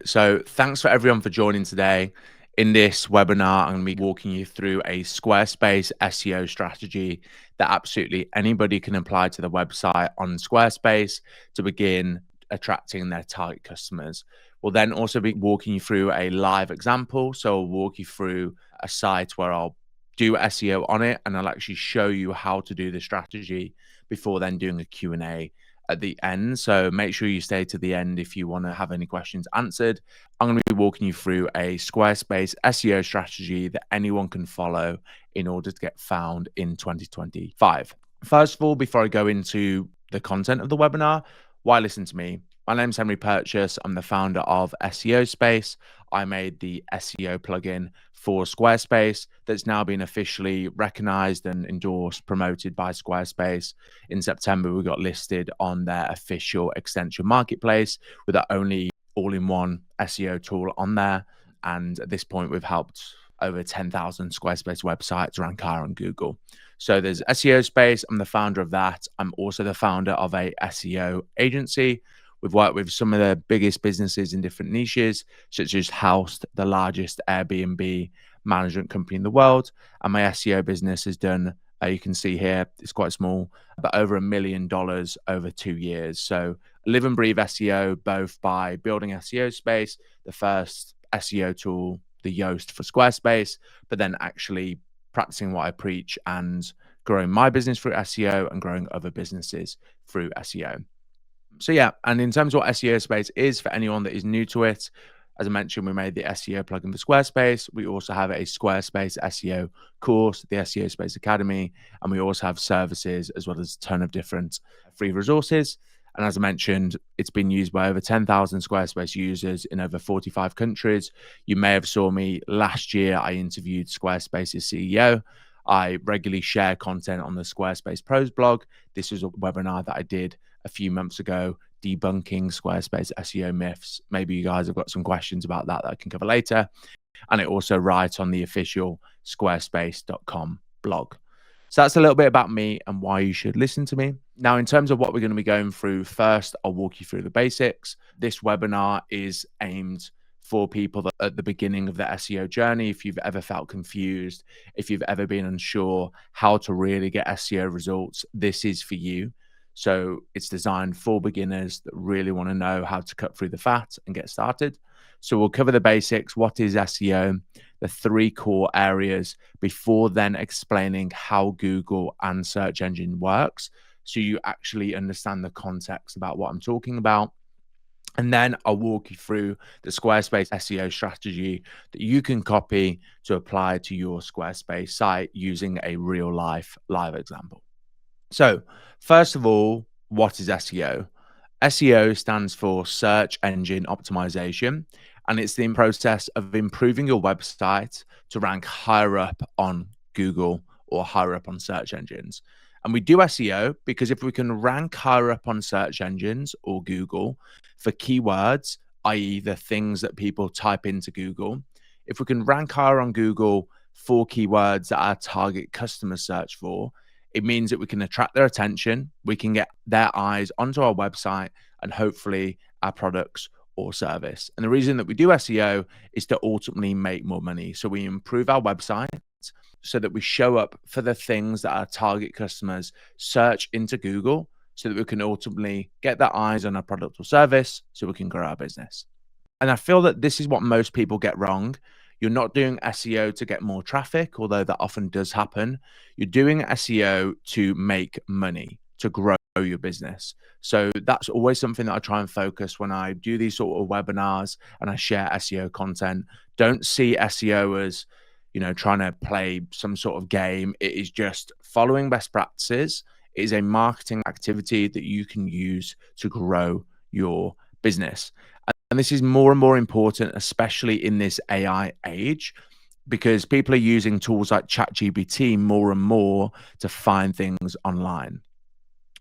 So thanks for everyone for joining today. In this webinar, I'm going to be walking you through a Squarespace SEO strategy that absolutely anybody can apply to the website on Squarespace to begin attracting their target customers. We'll then also be walking you through a live example. So I'll walk you through a site where I'll do SEO on it, and I'll actually show you how to do the strategy before then doing a Q&A at the end. So make sure you stay to the end if you want to have any questions answered. I'm going to be walking you through a Squarespace SEO strategy that anyone can follow in order to get found in 2025. First of all, before I go into the content of the webinar, why listen to me? My name's Henry Purchase. I'm the founder of SEO Space. I made the SEO plugin for Squarespace that's now been officially recognized and endorsed, promoted by Squarespace. In September, we got listed on their official extension marketplace with our only all-in-one SEO tool on there. And at this point, we've helped over 10,000 Squarespace websites rank higher on Google. So there's SEO Space. I'm the founder of that. I'm also the founder of a SEO agency. We've worked with some of the biggest businesses in different niches, such as Housed, the largest Airbnb management company in the world. And my SEO business has done, you can see here, it's quite small, but over $1 million over 2 years. So live and breathe SEO, both by building SEO Space, the first SEO tool, the Yoast for Squarespace, but then actually practicing what I preach and growing my business through SEO and growing other businesses through SEO. So yeah, and in terms of what SEO Space is for anyone that is new to it, as I mentioned, we made the SEO plugin for Squarespace. We also have a Squarespace SEO course, the SEO Space Academy, and we also have services as well as a ton of different free resources. And as I mentioned, it's been used by over 10,000 Squarespace users in over 45 countries. You may have saw me last year. I interviewed Squarespace's CEO. I regularly share content on the Squarespace Pros blog. This was a webinar that I did a few months ago, debunking Squarespace SEO myths. Maybe you guys have got some questions about that I can cover later. And I also write on the official squarespace.com blog. So that's a little bit about me and why you should listen to me. Now, in terms of what we're going to be going through, first, I'll walk you through the basics. This webinar is aimed for people that at the beginning of the SEO journey. If you've ever felt confused, if you've ever been unsure how to really get SEO results, this is for you. So it's designed for beginners that really want to know how to cut through the fat and get started. So we'll cover the basics. What is SEO? The 3 core areas before then explaining how Google and search engine works. So you actually understand the context about what I'm talking about. And then I'll walk you through the Squarespace SEO strategy that you can copy to apply to your Squarespace site using a real life live example. So first of all, what is SEO? SEO stands for search engine optimization, and it's the process of improving your website to rank higher up on Google or higher up on search engines. And we do SEO because if we can rank higher up on search engines or Google for keywords, i.e. the things that people type into Google, if we can rank higher on Google for keywords that our target customers search for, it means that we can attract their attention, we can get their eyes onto our website and hopefully our products or service. And the reason that we do SEO is to ultimately make more money. So we improve our website so that we show up for the things that our target customers search into Google so that we can ultimately get their eyes on our product or service so we can grow our business. And I feel that this is what most people get wrong. You're not doing SEO to get more traffic, although that often does happen. You're doing SEO to make money, to grow your business. So that's always something that I try and focus when I do these sort of webinars and I share SEO content. Don't see SEO as, trying to play some sort of game. It is just following best practices. It is a marketing activity that you can use to grow your business. And this is more and more important, especially in this AI age, because people are using tools like ChatGPT more and more to find things online.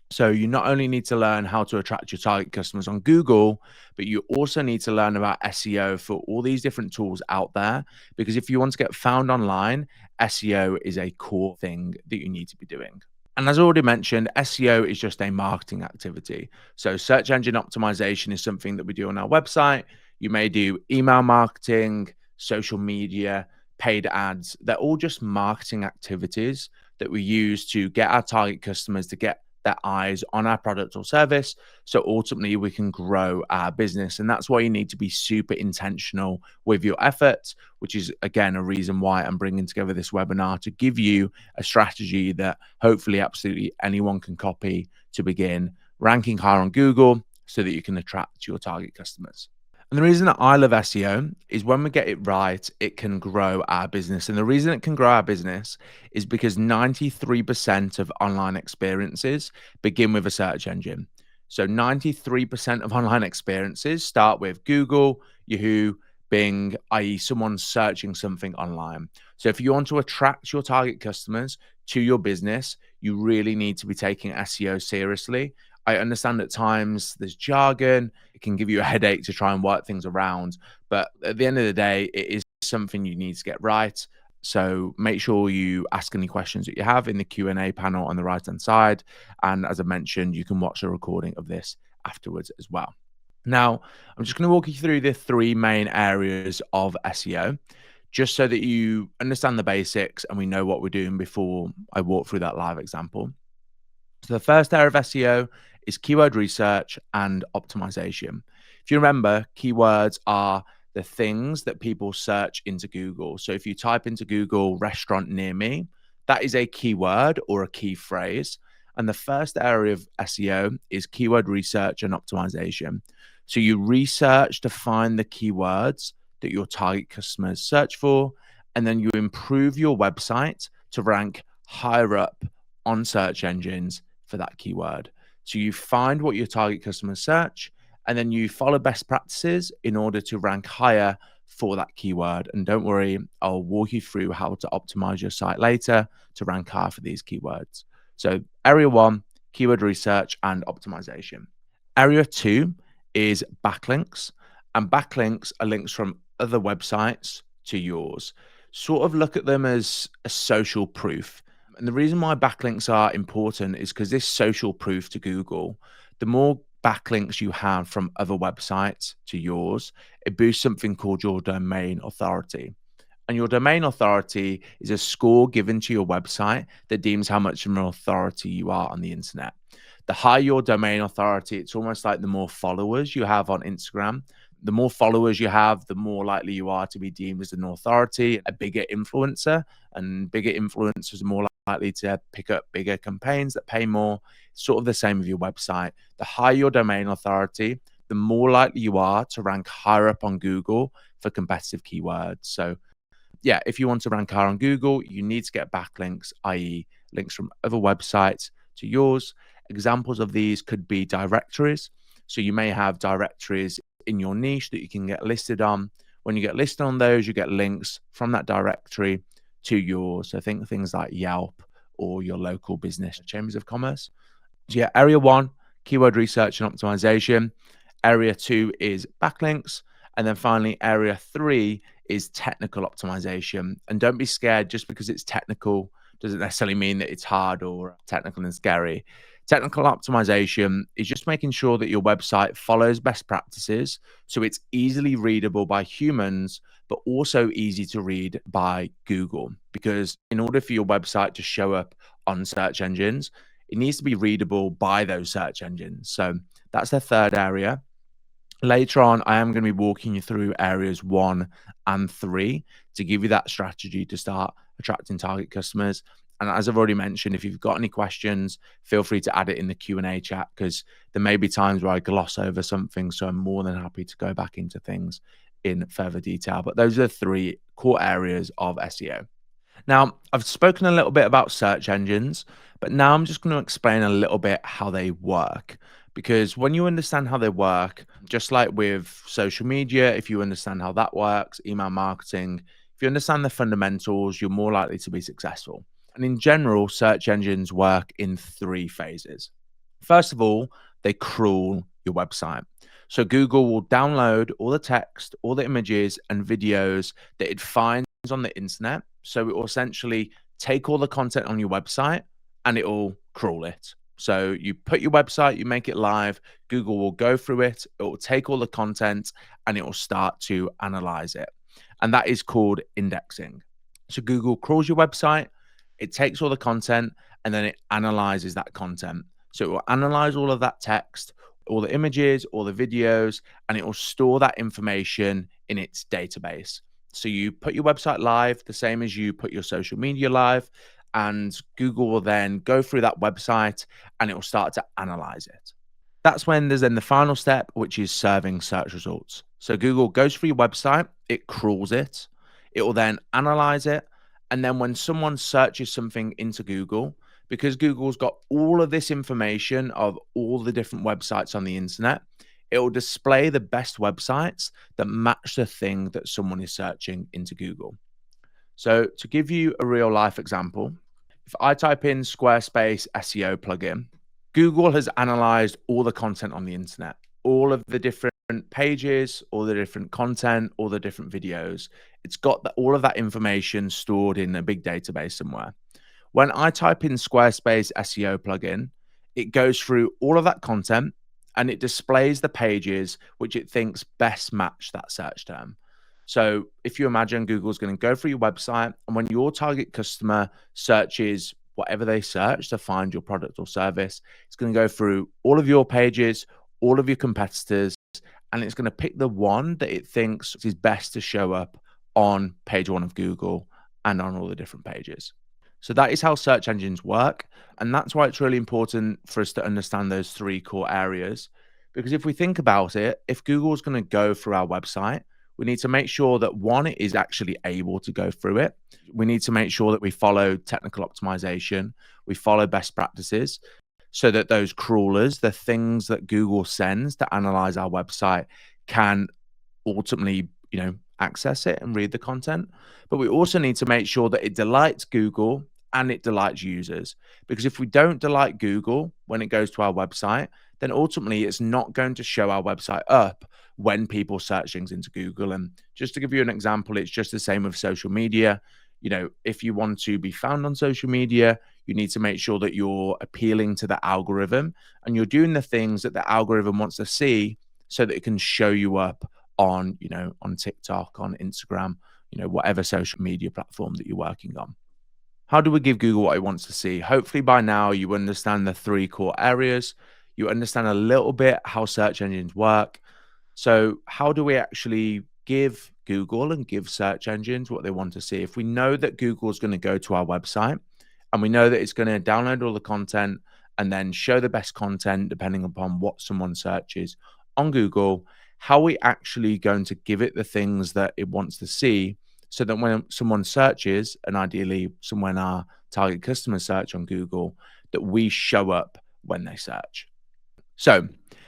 So you not only need to learn how to attract your target customers on Google, but you also need to learn about SEO for all these different tools out there. Because if you want to get found online, SEO is a core thing that you need to be doing. And as I already mentioned, SEO is just a marketing activity. So search engine optimization is something that we do on our website. You may do email marketing, social media, paid ads. They're all just marketing activities that we use to get our target customers to get their eyes on our product or service. So ultimately, we can grow our business. And that's why you need to be super intentional with your efforts, which is, again, a reason why I'm bringing together this webinar to give you a strategy that hopefully absolutely anyone can copy to begin ranking higher on Google so that you can attract your target customers. And the reason that I love SEO is when we get it right, it can grow our business. And the reason it can grow our business is because 93% of online experiences begin with a search engine. So 93% of online experiences start with Google, Yahoo, Bing, i.e., someone searching something online. So if you want to attract your target customers to your business, you really need to be taking SEO seriously. I understand at times there's jargon. It can give you a headache to try and work things around. But at the end of the day, it is something you need to get right. So make sure you ask any questions that you have in the Q&A panel on the right-hand side. And as I mentioned, you can watch a recording of this afterwards as well. Now, I'm just going to walk you through the three main areas of SEO, just so that you understand the basics and we know what we're doing before I walk through that live example. So the first area of SEO is keyword research and optimization. If you remember, keywords are the things that people search into Google. So if you type into Google restaurant near me, that is a keyword or a key phrase. And the first area of SEO is keyword research and optimization. So you research to find the keywords that your target customers search for, and then you improve your website to rank higher up on search engines for that keyword. So you find what your target customers search, and then you follow best practices in order to rank higher for that keyword. And don't worry, I'll walk you through how to optimize your site later to rank higher for these keywords. So area one, keyword research and optimization. Area two is backlinks. And backlinks are links from other websites to yours. Sort of look at them as a social proof. And the reason why backlinks are important is because this social proof to Google, the more backlinks you have from other websites to yours, it boosts something called your domain authority. And your domain authority is a score given to your website that deems how much of an authority you are on the internet. The higher your domain authority, it's almost like the more followers you have on Instagram. The more followers you have, the more likely you are to be deemed as an authority, a bigger influencer, and bigger influencers are more likely to pick up bigger campaigns that pay more. It's sort of the same with your website. The higher your domain authority, the more likely you are to rank higher up on Google for competitive keywords. So yeah, if you want to rank higher on Google, you need to get backlinks, i.e. links from other websites to yours. Examples of these could be directories. So you may have directories in your niche that you can get listed on. When you get listed on those, you get links from that directory to yours. So think things like Yelp or your local business chambers of commerce. So yeah, area one, keyword research and optimization. Area two is backlinks. And then finally, area three is technical optimization. And don't be scared just because it's technical doesn't necessarily mean that it's hard or technical and scary. Technical optimization is just making sure that your website follows best practices so it's easily readable by humans, but also easy to read by Google. Because in order for your website to show up on search engines, it needs to be readable by those search engines. So that's the third area. Later on, I am going to be walking you through areas 1 and 3 to give you that strategy to start attracting target customers. And as I've already mentioned, if you've got any questions, feel free to add it in the Q&A chat because there may be times where I gloss over something. So I'm more than happy to go back into things in further detail. But those are the 3 core areas of SEO. Now, I've spoken a little bit about search engines, but now I'm just going to explain a little bit how they work. Because when you understand how they work, just like with social media, if you understand how that works, email marketing, if you understand the fundamentals, you're more likely to be successful. And in general, search engines work in 3 phases. First of all, they crawl your website. So Google will download all the text, all the images and videos that it finds on the internet. So it will essentially take all the content on your website and it will crawl it. So you put your website, you make it live, Google will go through it, it will take all the content and it will start to analyze it. And that is called indexing. So Google crawls your website, it takes all the content, and then it analyzes that content. So it will analyze all of that text, all the images, all the videos, and it will store that information in its database. So you put your website live, the same as you put your social media live, and Google will then go through that website and it will start to analyze it. That's when there's then the final step, which is serving search results. So Google goes through your website, it crawls it, it will then analyze it. And then when someone searches something into Google, because Google's got all of this information of all the different websites on the internet, it will display the best websites that match the thing that someone is searching into Google. So to give you a real life example, if I type in Squarespace SEO plugin, Google has analyzed all the content on the internet, all of the different pages, all the different content, all the different videos. It's got all of that information stored in a big database somewhere. When I type in Squarespace SEO plugin, it goes through all of that content and it displays the pages which it thinks best match that search term. So if you imagine Google's going to go through your website, and when your target customer searches whatever they search to find your product or service, it's going to go through all of your pages, all of your competitors, and it's going to pick the one that it thinks is best to show up on page one of Google and on all the different pages. So that is how search engines work. And that's why it's really important for us to understand those three core areas. Because if we think about it, if Google's going to go through our website, we need to make sure that one, it is actually able to go through it. We need to make sure that we follow technical optimization, we follow best practices, so that those crawlers, the things that Google sends to analyze our website, can ultimately, access it and read the content. But we also need to make sure that it delights Google and it delights users. Because if we don't delight Google when it goes to our website, then ultimately it's not going to show our website up when people search things into Google. And just to give you an example, it's just the same with social media. If you want to be found on social media, you need to make sure that you're appealing to the algorithm and you're doing the things that the algorithm wants to see so that it can show you up on, on TikTok, on Instagram, whatever social media platform that you're working on. How do we give Google what it wants to see? Hopefully by now you understand the three core areas. You understand a little bit how search engines work. So how do we actually give Google and give search engines what they want to see? If we know that Google is going to go to our website and we know that it's going to download all the content and then show the best content depending upon what someone searches on Google, how are we actually going to give it the things that it wants to see so that when someone searches, and ideally when our target customers search on Google, that we show up when they search? So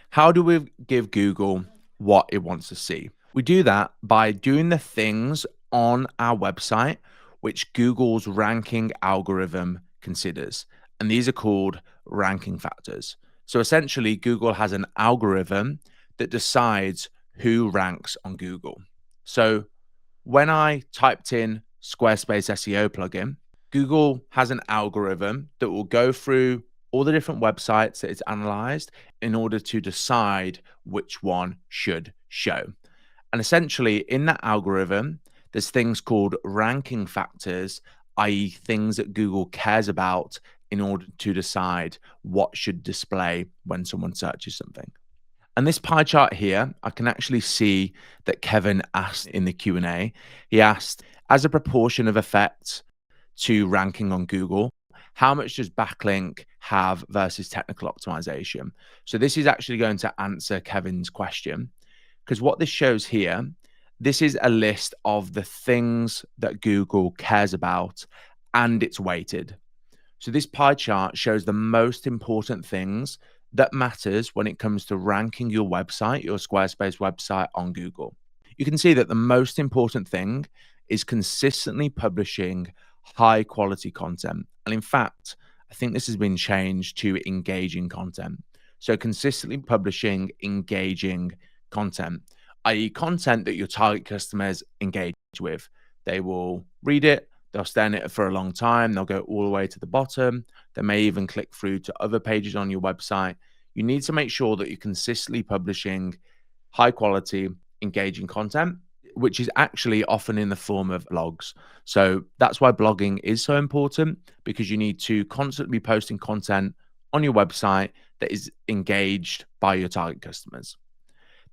how do we give Google what it wants to see? We do that by doing the things on our website which Google's ranking algorithm considers. And these are called ranking factors. So essentially, Google has an algorithm that decides who ranks on Google. So when I typed in Squarespace SEO plugin, Google has an algorithm that will go through all the different websites that it's analyzed in order to decide which one should show. And essentially, in that algorithm, there's things called ranking factors, i.e., things that Google cares about in order to decide what should display when someone searches something. And this pie chart here, I can actually see that Kevin asked in the Q&A, he asked, as a proportion of effect to ranking on Google, how much does backlink have versus technical optimization? So this is actually going to answer Kevin's question, because what this shows here, this is a list of the things that Google cares about and it's weighted. So this pie chart shows the most important things that matters when it comes to ranking your website, your Squarespace website on Google. You can see that the most important thing is consistently publishing high quality content. And in fact, I think this has been changed to engaging content. So consistently publishing engaging content, i.e. content that your target customers engage with. They will read it, They'll stay on it for a long time. They'll go all the way to the bottom. They may even click through to other pages on your website. You need to make sure that you're consistently publishing high quality, engaging content, which is actually often in the form of blogs. So that's why blogging is so important, because you need to constantly be posting content on your website that is engaged by your target customers.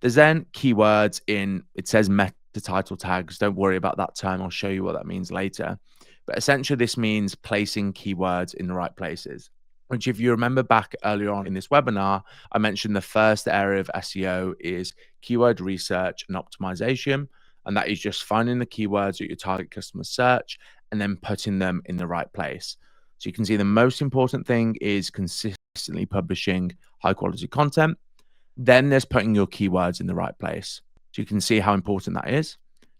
There's then keywords in, it says meta title tags. Don't worry about that term. I'll show you what that means later. But essentially, this means placing keywords in the right places. Which, if you remember back earlier on in this webinar, I mentioned the first area of SEO is keyword research and optimization. And that is just finding the keywords that your target customers search and then putting them in the right place. So you can see the most important thing is consistently publishing high quality content. Then there's putting your keywords in the right place. So you can see how important that is.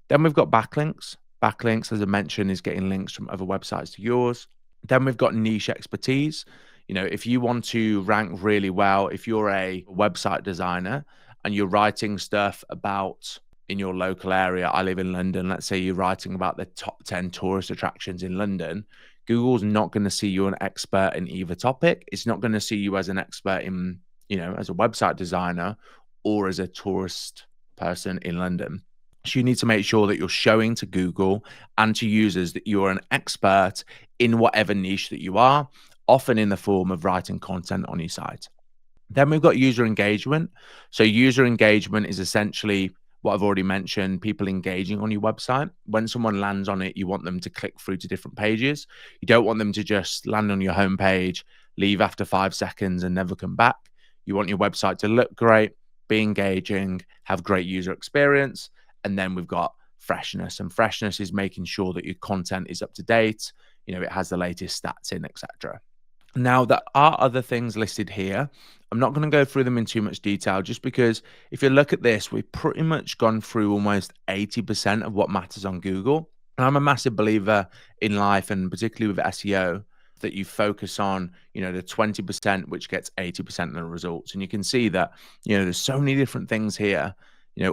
Then we've got backlinks. Backlinks, as I mentioned, is getting links from other websites to yours. Then we've got niche expertise. If you want to rank really well, if you're a website designer and you're writing stuff about in your local area, I live in London, let's say you're writing about the top 10 tourist attractions in London, Google's not going to see you an expert in either topic. It's not going to see you as an expert in, as a website designer or as a tourist person in London. So you need to make sure that you're showing to Google and to users that you're an expert in whatever niche that you are, often in the form of writing content on your site. Then we've got user engagement. So user engagement is essentially what I've already mentioned, people engaging on your website. When someone lands on it, you want them to click through to different pages. You don't want them to just land on your homepage, leave after 5 seconds and never come back. You want your website to look great, be engaging, have great user experience. And then we've got freshness. And freshness is making sure that your content is up to date, it has the latest stats in, etc. Now, there are other things listed here. I'm not going to go through them in too much detail, just because if you look at this, we've pretty much gone through almost 80% of what matters on Google. And I'm a massive believer in life, and particularly with SEO, that you focus on, the 20%, which gets 80% of the results. And you can see that, there's so many different things here,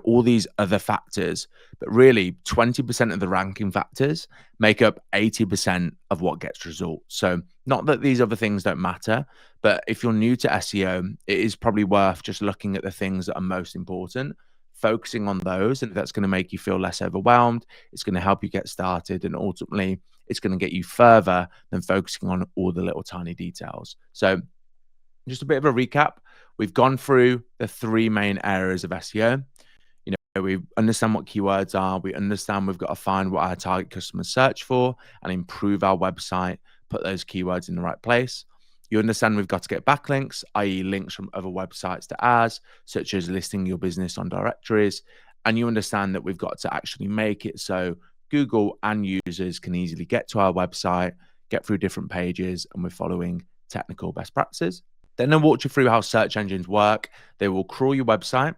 all these other factors, but really 20% of the ranking factors make up 80% of what gets results. So not that these other things don't matter, but if you're new to SEO, it is probably worth just looking at the things that are most important, focusing on those, and that's going to make you feel less overwhelmed. It's going to help you get started, and ultimately it's going to get you further than focusing on all the little tiny details. So just a bit of a recap. We've gone through the 3 main areas of SEO. We understand what keywords are. We understand we've got to find what our target customers search for and improve our website, put those keywords in the right place. You understand we've got to get backlinks, i.e. links from other websites to ours, such as listing your business on directories. And you understand that we've got to actually make it so Google and users can easily get to our website, get through different pages, and we're following technical best practices. Then I'll walk you through how search engines work. They will crawl your website,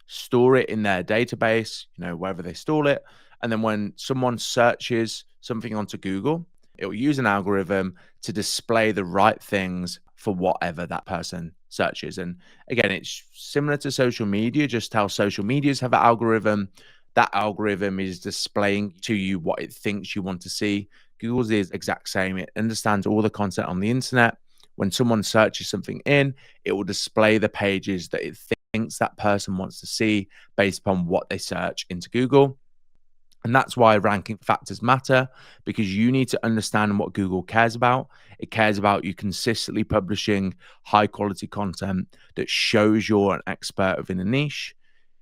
store it in their database, wherever they store it. And then when someone searches something onto Google, it will use an algorithm to display the right things for whatever that person searches. And again, it's similar to social media, just how social medias have an algorithm. That algorithm is displaying to you what it thinks you want to see. Google's is exact same. It understands all the content on the internet. When someone searches something in, it will display the pages that it thinks that person wants to see based upon what they search into Google. And that's why ranking factors matter, because you need to understand what Google cares about. It cares about you consistently publishing high quality content that shows you're an expert within a niche.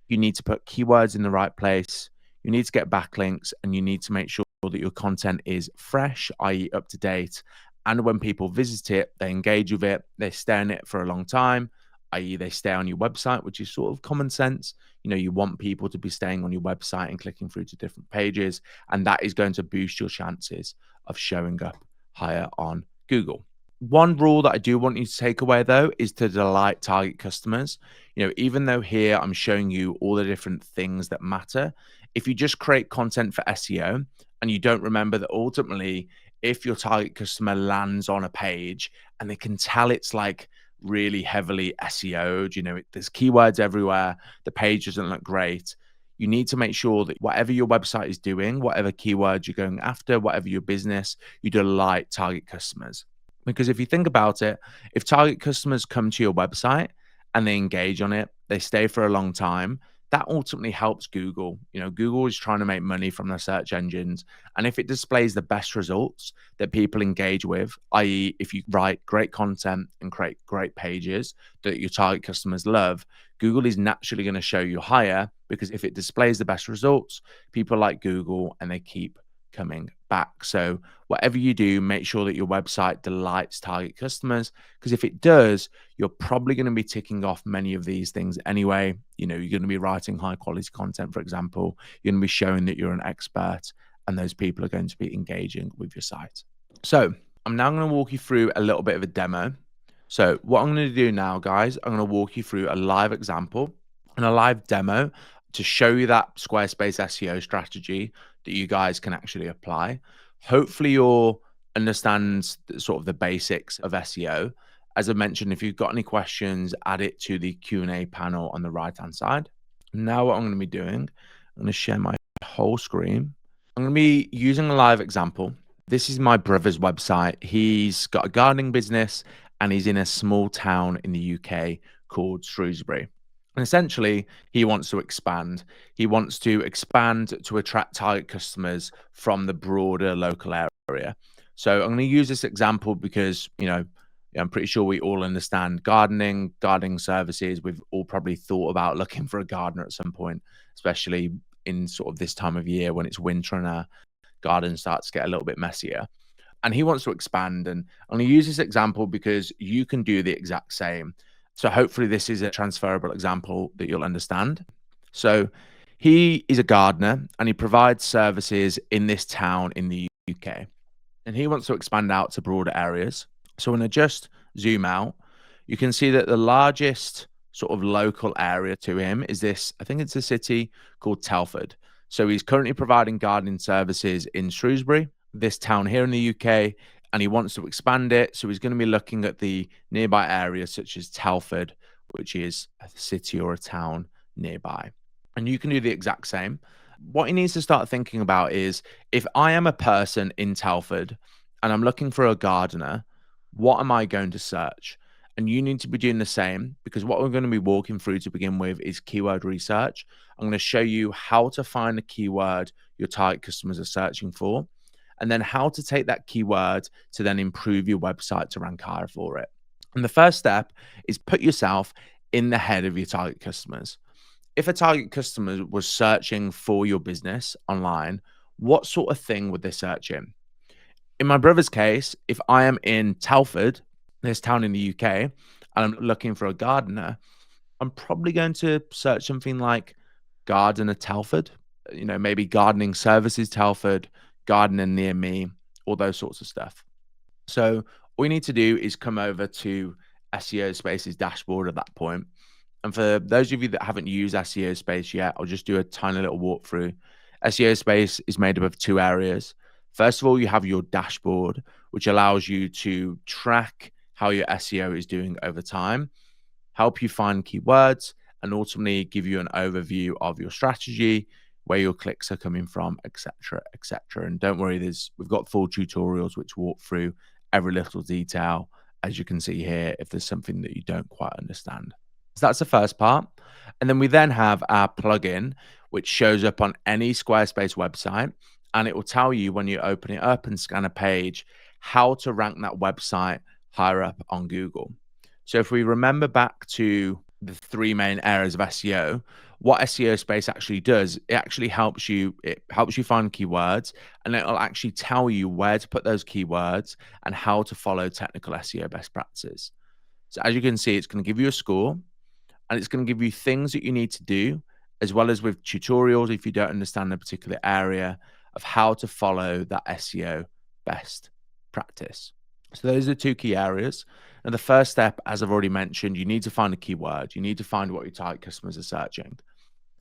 You need to put keywords in the right place. You need to get backlinks, and you need to make sure that your content is fresh, i.e. up to date. And when people visit it, they engage with it, they stay on it for a long time, i.e. they stay on your website, which is sort of common sense. You want people to be staying on your website and clicking through to different pages, and that is going to boost your chances of showing up higher on Google. One rule that I do want you to take away, though, is to delight target customers. Even though here I'm showing you all the different things that matter, if you just create content for SEO and you don't remember that ultimately, if your target customer lands on a page and they can tell it's like really heavily SEO'd, there's keywords everywhere, the page doesn't look great, you need to make sure that whatever your website is doing, whatever keywords you're going after, whatever your business, you delight target customers. Because if you think about it, if target customers come to your website and they engage on it, they stay for a long time, that ultimately helps Google. Google is trying to make money from their search engines. And if it displays the best results that people engage with, i.e., if you write great content and create great pages that your target customers love, Google is naturally going to show you higher, because if it displays the best results, people like Google and they keep coming back. So whatever you do, make sure that your website delights target customers, because if it does, you're probably going to be ticking off many of these things anyway. You're going to be writing high quality content, for example. You're going to be showing that you're an expert, and those people are going to be engaging with your site. So I'm now going to walk you through a little bit of a demo. So what I'm going to do now, guys, I'm going to walk you through a live example and a live demo to show you that Squarespace SEO strategy that you guys can actually apply. Hopefully you'll understand sort of the basics of SEO. As I mentioned, if you've got any questions, add it to the Q&A panel on the right-hand side. Now what I'm going to be doing, I'm going to share my whole screen. I'm going to be using a live example. This is my brother's website. He's got a gardening business and he's in a small town in the UK called Shrewsbury. And essentially, he wants to expand. He wants to expand to attract target customers from the broader local area. So I'm going to use this example because, I'm pretty sure we all understand gardening services. We've all probably thought about looking for a gardener at some point, especially in sort of this time of year when it's winter and our garden starts to get a little bit messier. And he wants to expand. And I'm going to use this example because you can do the exact same. So hopefully this is a transferable example that you'll understand. So he is a gardener and he provides services in this town in the UK. And he wants to expand out to broader areas. So when I just zoom out, you can see that the largest sort of local area to him is this, I think it's a city called Telford. So he's currently providing gardening services in Shrewsbury, this town here in the UK, and he wants to expand it. So he's going to be looking at the nearby areas such as Telford, which is a city or a town nearby. And you can do the exact same. What he needs to start thinking about is, if I am a person in Telford and I'm looking for a gardener, what am I going to search? And you need to be doing the same, because what we're going to be walking through to begin with is keyword research. I'm going to show you how to find the keyword your target customers are searching for, and then how to take that keyword to then improve your website to rank higher for it. And the first step is put yourself in the head of your target customers. If a target customer was searching for your business online, what sort of thing would they search in? In my brother's case, if I am in Telford, this town in the UK, and I'm looking for a gardener, I'm probably going to search something like gardener Telford, maybe gardening services Telford, gardener near me, all those sorts of stuff. So all you need to do is come over to SEO Space's dashboard at that point. And for those of you that haven't used SEO Space yet, I'll just do a tiny little walkthrough. SEO Space is made up of two areas. First of all, you have your dashboard, which allows you to track how your SEO is doing over time, help you find keywords, and ultimately give you an overview of your strategy, where your clicks are coming from, etc., etc. And don't worry, we've got full tutorials which walk through every little detail, as you can see here, if there's something that you don't quite understand. So that's the first part. And then we then have our plugin, which shows up on any Squarespace website, and it will tell you when you open it up and scan a page how to rank that website higher up on Google. So if we remember back to the three main areas of SEO, what SEO Space actually does, it actually helps you find keywords, and it'll actually tell you where to put those keywords and how to follow technical SEO best practices. So as you can see, it's going to give you a score, and it's going to give you things that you need to do, as well as with tutorials if you don't understand a particular area, of how to follow that SEO best practice. So those are the two key areas. And the first step, as I've already mentioned, you need to find a keyword. You need to find what your target customers are searching.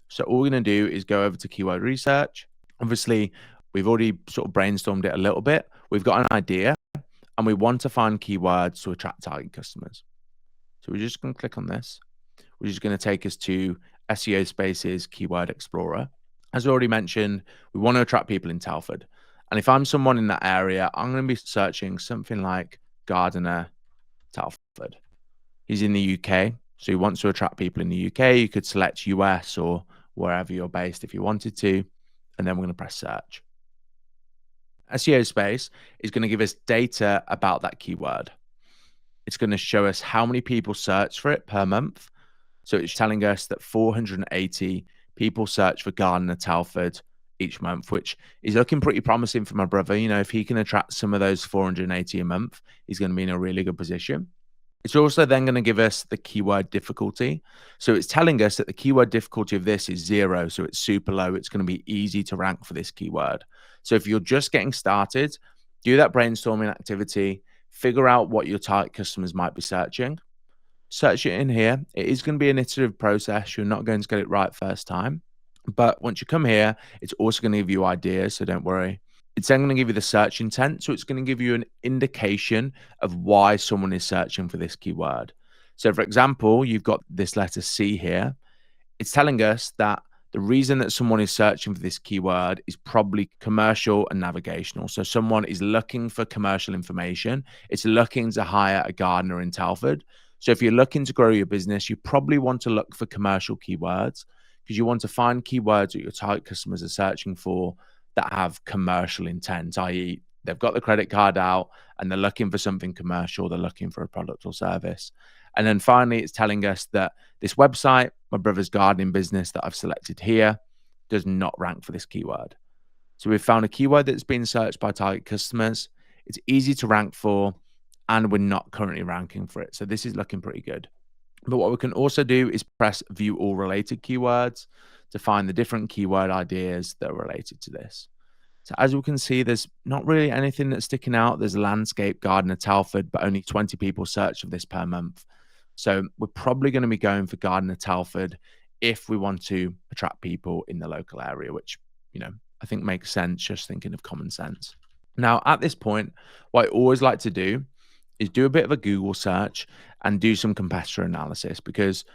So all we're going to do is go over to keyword research. Obviously, we've already sort of brainstormed it a little bit. We've got an idea, and we want to find keywords to attract target customers. So we're just going to click on this, which is going to take us to SEO Space's Keyword Explorer. As I already mentioned, we want to attract people in Telford. And if I'm someone in that area, I'm going to be searching something like gardener Telford. He's in the UK, so he wants to attract people in the UK. You could select US or wherever you're based if you wanted to, and then we're going to press search. SEO Space is going to give us data about that keyword. It's going to show us how many people search for it per month. So it's telling us that 480 people search for gardener Telford each month, which is looking pretty promising for my brother. You know, if he can attract some of those 480 a month, he's going to be in a really good position. It's also then going to give us the keyword difficulty. So it's telling us that the keyword difficulty of this is 0. So it's super low. It's going to be easy to rank for this keyword. So if you're just getting started, do that brainstorming activity, figure out what your target customers might be searching. Search it in here. It is going to be an iterative process. You're not going to get it right first time. But once you come here, it's also going to give you ideas. So don't worry. It's then going to give you the search intent. So it's going to give you an indication of why someone is searching for this keyword. So for example, you've got this letter C here. It's telling us that the reason that someone is searching for this keyword is probably commercial and navigational. So someone is looking for commercial information. It's looking to hire a gardener in Telford. So if you're looking to grow your business, you probably want to look for commercial keywords because you want to find keywords that your target customers are searching for that have commercial intent, i.e. they've got the credit card out and they're looking for something commercial. They're looking for a product or service. And then finally, it's telling us that this website, my brother's gardening business that I've selected here, does not rank for this keyword. So we've found a keyword that's been searched by target customers. It's easy to rank for, and we're not currently ranking for it. So this is looking pretty good. But what we can also do is press view all related keywords to find the different keyword ideas that are related to this. So as we can see, there's not really anything that's sticking out. There's a landscape gardener Telford, but only 20 people search for this per month. So we're probably going to be going for gardener Telford if we want to attract people in the local area, which, you know, I think makes sense, just thinking of common sense. Now, at this point, what I always like to do is do a bit of a Google search and do some competitor analysis because,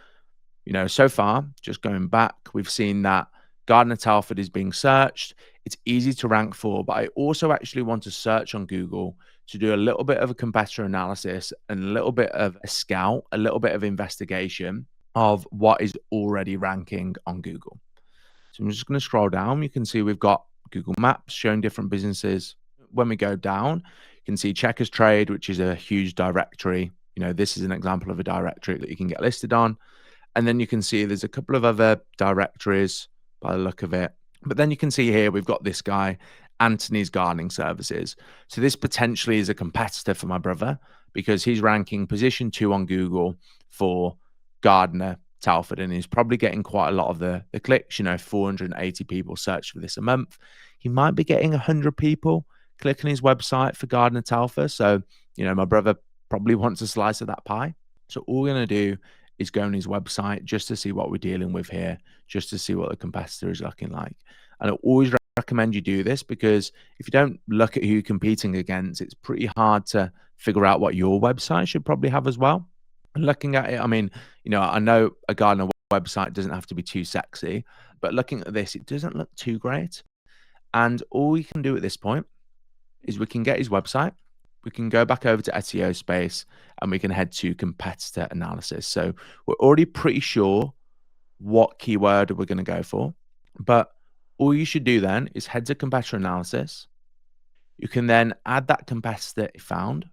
you know, so far, just going back, we've seen that gardener Telford is being searched. It's easy to rank for, but I also actually want to search on Google to do a little bit of a competitor analysis and a little bit of a scout, a little bit of investigation of what is already ranking on Google. So I'm just going to scroll down. You can see we've got Google Maps showing different businesses. When we go down, you can see Checkers Trade, which is a huge directory. You know, this is an example of a directory that you can get listed on. And then you can see there's a couple of other directories by the look of it. But then you can see here, we've got this guy, Anthony's Gardening Services. So this potentially is a competitor for my brother because he's ranking position 2 on Google for gardener Telford, and he's probably getting quite a lot of the clicks. You know, 480 people search for this a month. He might be getting 100 people clicking his website for gardener Telford. So, you know, my brother probably wants a slice of that pie. So all we're going to do is go on his website just to see what we're dealing with here, just to see what the competitor is looking like. And I always recommend you do this because if you don't look at who you're competing against, it's pretty hard to figure out what your website should probably have as well. And looking at it, I mean, you know, I know a gardener website doesn't have to be too sexy, but looking at this, it doesn't look too great. And all we can do at this point is we can get his website. We can go back over to SEO Space and we can head to competitor analysis. So we're already pretty sure what keyword we're going to go for. But all you should do then is head to competitor analysis. You can then add that competitor you found,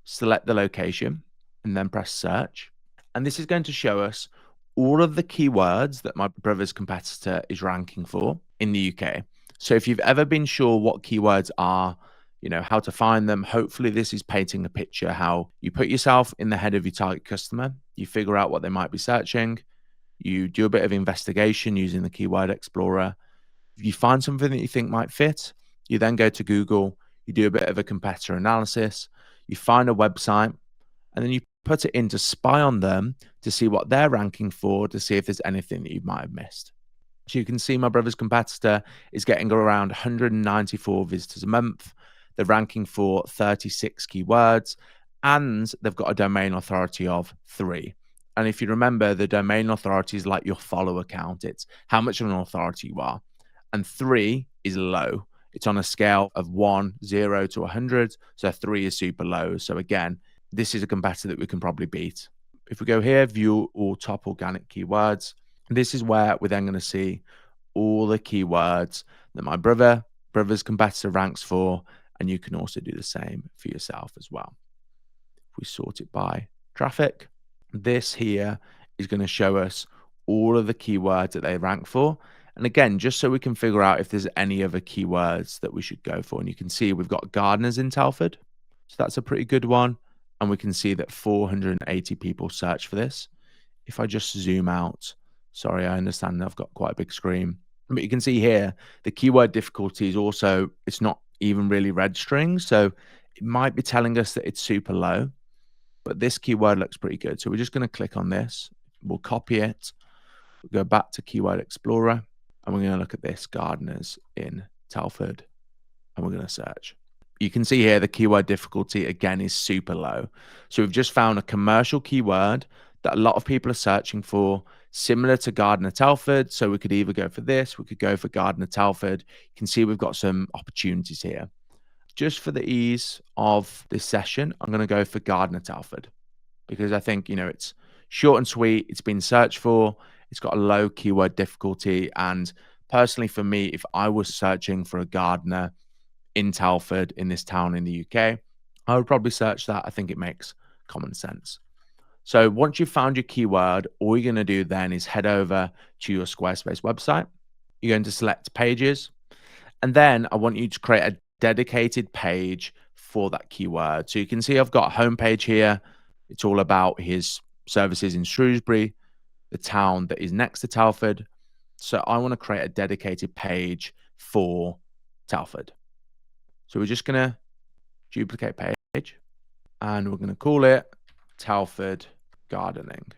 select the location, and then press search. And this is going to show us all of the keywords that my brother's competitor is ranking for in the UK. So if you've ever been sure what keywords are, you know, how to find them, hopefully this is painting a picture how you put yourself in the head of your target customer, you figure out what they might be searching, you do a bit of investigation using the Keyword Explorer. If you find something that you think might fit, you then go to Google, you do a bit of a competitor analysis, you find a website, and then you put it in to spy on them to see what they're ranking for, to see if there's anything that you might have missed. So you can see my brother's competitor is getting around 194 visitors a month. They're ranking for 36 keywords, and they've got a domain authority of 3. And if you remember, the domain authority is like your follower count. It's how much of an authority you are. And 3 is low. It's on a scale of 1, 0 to 100. So 3 is super low. So again, this is a competitor that we can probably beat. If we go here, view all top organic keywords, this is where we're then going to see all the keywords that my brother's competitor ranks for. And you can also do the same for yourself as well. If we sort it by traffic, this here is going to show us all of the keywords that they rank for. And again, just so we can figure out if there's any other keywords that we should go for. And you can see we've got gardeners in Telford. So that's a pretty good one. And we can see that 480 people search for this. If I just zoom out, sorry, I understand I've got quite a big screen. But you can see here, the keyword difficulty is also, it's not even really registering. So it might be telling us that it's super low. But this keyword looks pretty good. So we're just going to click on this. We'll copy it. We'll go back to Keyword Explorer. And we're going to look at this, gardeners in Telford. And we're going to search. You can see here the keyword difficulty, again, is super low. So we've just found a commercial keyword that a lot of people are searching for, similar to Gardener Telford. So we could either go for this, we could go for Gardener Telford. You can see we've got some opportunities here. Just for the ease of this session, I'm going to go for Gardener Telford because I think, it's short and sweet. It's been searched for. It's got a low keyword difficulty. And personally, for me, if I was searching for a gardener in Telford, in this town in the UK, I would probably search that. I think it makes common sense. So once you've found your keyword, all you're going to do then is head over to your Squarespace website. You're going to select pages. And then I want you to create a dedicated page for that keyword. So you can see I've got a homepage here. It's all about his services in Shrewsbury, the town that is next to Telford. So I want to create a dedicated page for Telford. So we're just going to duplicate page and we're going to call it Telford Gardening.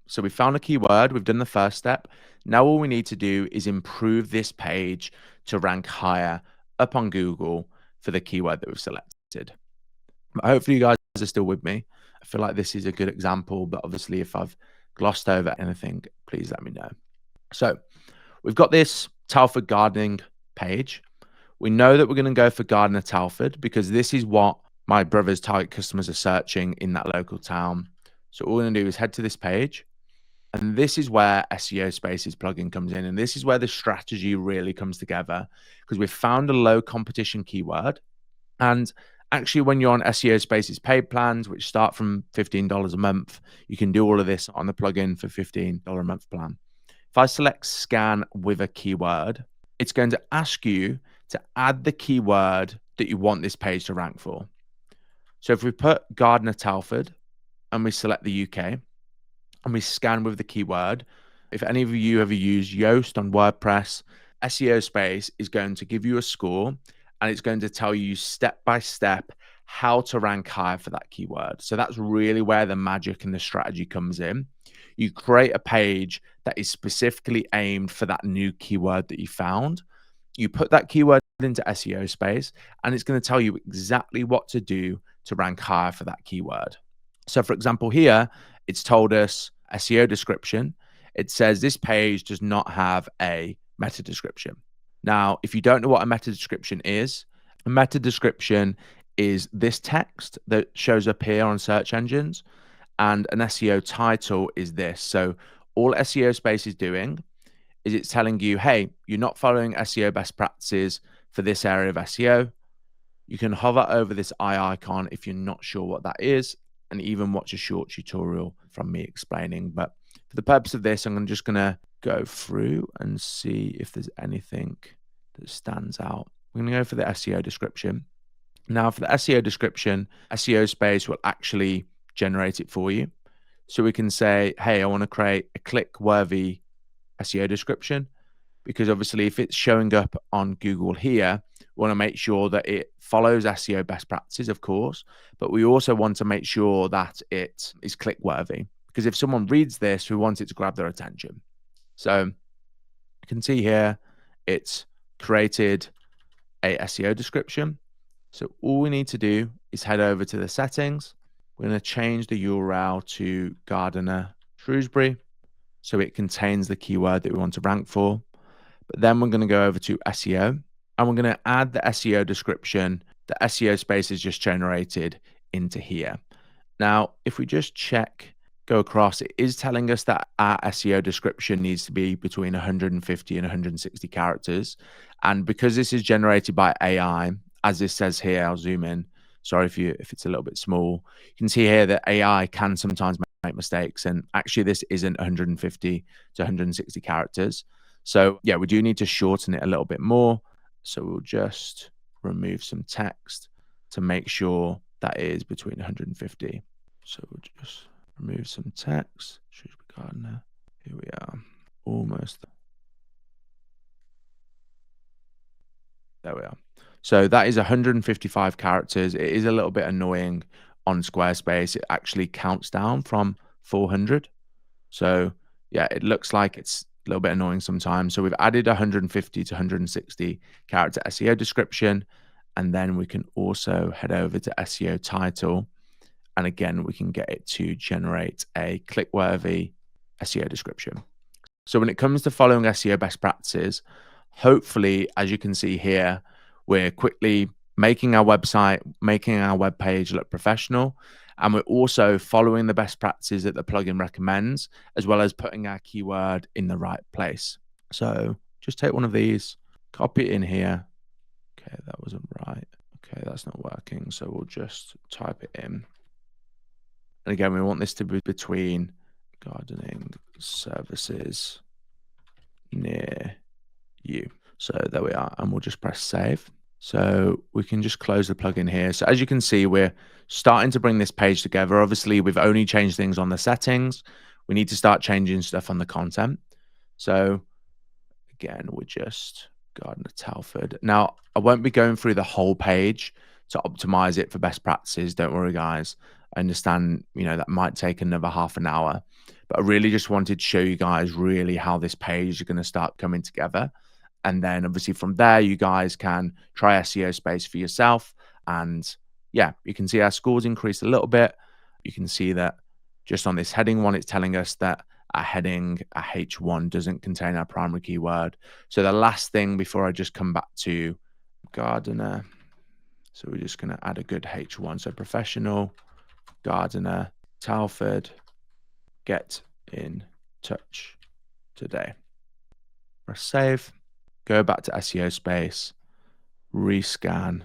So we found a keyword, we've done the first step. Now all we need to do is improve this page to rank higher up on Google for the keyword that we've selected. But hopefully you guys are still with me. I feel like this is a good example, but obviously if I've glossed over anything, please let me know. So we've got this Telford Gardening page. We know that we're going to go for Gardener Telford because this is what my brother's target customers are searching in that local town. So all we're going to do is head to this page. And this is where SEO Spaces plugin comes in. And this is where the strategy really comes together because we've found a low competition keyword. And actually, when you're on SEO Spaces paid plans, which start from $15 a month, you can do all of this on the plugin for $15 a month plan. If I select scan with a keyword, it's going to ask you to add the keyword that you want this page to rank for. So if we put Gardener Telford and we select the UK, and we scan with the keyword. If any of you ever use Yoast on WordPress, SEO Space is going to give you a score and it's going to tell you step by step how to rank higher for that keyword. So that's really where the magic and the strategy comes in. You create a page that is specifically aimed for that new keyword that you found. You put that keyword into SEO Space and it's going to tell you exactly what to do to rank higher for that keyword. So for example, here, it's told us SEO description. It says this page does not have a meta description. Now, if you don't know what a meta description is, a meta description is this text that shows up here on search engines, and an SEO title is this. So all SEO Space is doing is it's telling you, hey, you're not following SEO best practices for this area of SEO. You can hover over this eye icon if you're not sure what that is, and even watch a short tutorial from me explaining. But for the purpose of this, I'm just going to go through and see if there's anything that stands out. We're going to go for the SEO description. Now, for the SEO description, SEO Space will actually generate it for you. So we can say, hey, I want to create a click-worthy SEO description, because obviously if it's showing up on Google here, we want to make sure that it follows SEO best practices, of course, but we also want to make sure that it is click-worthy, because if someone reads this, we want it to grab their attention. So you can see here, it's created a SEO description. So all we need to do is head over to the settings, We're going to change the URL to Gardener Shrewsbury so it contains the keyword that we want to rank for. But then we're going to go over to SEO and we're going to add the SEO description, the SEO space is just generated into here. Now, if we just go across, it is telling us that our SEO description needs to be between 150 and 160 characters. And because this is generated by AI, as this says here, I'll zoom in. Sorry if it's a little bit small. You can see here that AI can sometimes make mistakes. And actually, this isn't 150 to 160 characters. So yeah, we do need to shorten it a little bit more. So we'll just remove some text to make sure that is between 150. So we'll just remove some text. Shrewsbury Gardener. Here we are. Almost. There we are. So that is 155 characters. It is a little bit annoying on Squarespace. It actually counts down from 400. So yeah, it looks like it's a little bit annoying sometimes. So we've added 150 to 160 character SEO description. And then we can also head over to SEO title. And again, we can get it to generate a click-worthy SEO description. So when it comes to following SEO best practices, hopefully, as you can see here, we're quickly making our website, making our web page look professional. And we're also following the best practices that the plugin recommends, as well as putting our keyword in the right place. So just take one of these, copy it in here. Okay, that wasn't right. Okay, that's not working. So we'll just type it in. And again, we want this to be between gardening services near you. So there we are. And we'll just press save. So we can just close the plugin here. So as you can see, we're starting to bring this page together. Obviously, we've only changed things on the settings. We need to start changing stuff on the content. So again, we're just Gardener Telford. Now, I won't be going through the whole page to optimize it for best practices. Don't worry, guys. I understand, that might take another half an hour, but I really just wanted to show you guys really how this page is going to start coming together. And then obviously from there, you guys can try SEO space for yourself. And yeah, you can see our scores increased a little bit. You can see that just on this heading one, it's telling us that our heading, our H1 doesn't contain our primary keyword. So the last thing before I just come back to gardener. So we're just going to add a good H1. So professional, gardener, Telford, get in touch today. Press save. Go back to SEO space, rescan.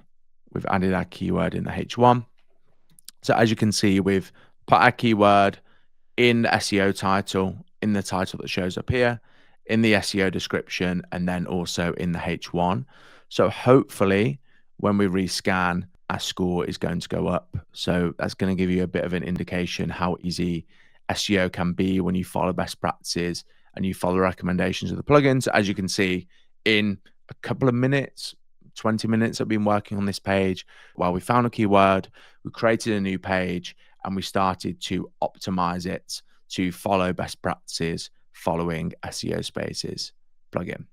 We've added our keyword in the H1. So as you can see, we've put our keyword in the SEO title, in the title that shows up here, in the SEO description, and then also in the H1. So hopefully when we rescan, our score is going to go up. So that's going to give you a bit of an indication how easy SEO can be when you follow best practices and you follow recommendations of the plugins. As you can see, in a couple of minutes, 20 minutes, I've been working on this page. While we found a keyword, we created a new page, and we started to optimize it to follow best practices following SEO Spaces plugin.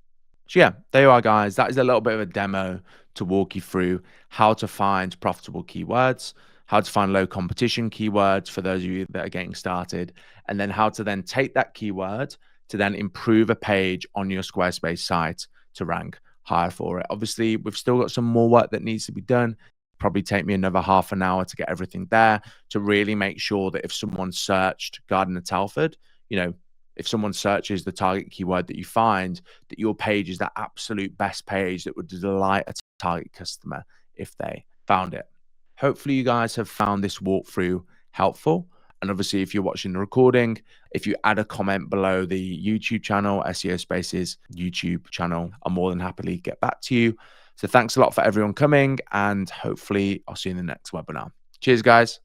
So yeah, there you are, guys. That is a little bit of a demo to walk you through how to find profitable keywords, how to find low competition keywords for those of you that are getting started, and then how to then take that keyword to then improve a page on your Squarespace site to rank higher for it. Obviously, we've still got some more work that needs to be done. Probably take me another half an hour to get everything there to really make sure that if someone searched Gardener Telford, if someone searches the target keyword that you find, that your page is the absolute best page that would delight a target customer if they found it. Hopefully you guys have found this walkthrough helpful. And obviously, if you're watching the recording, if you add a comment below the YouTube channel, SEO Spaces YouTube channel, I'll more than happily get back to you. So thanks a lot for everyone coming, and hopefully I'll see you in the next webinar. Cheers, guys.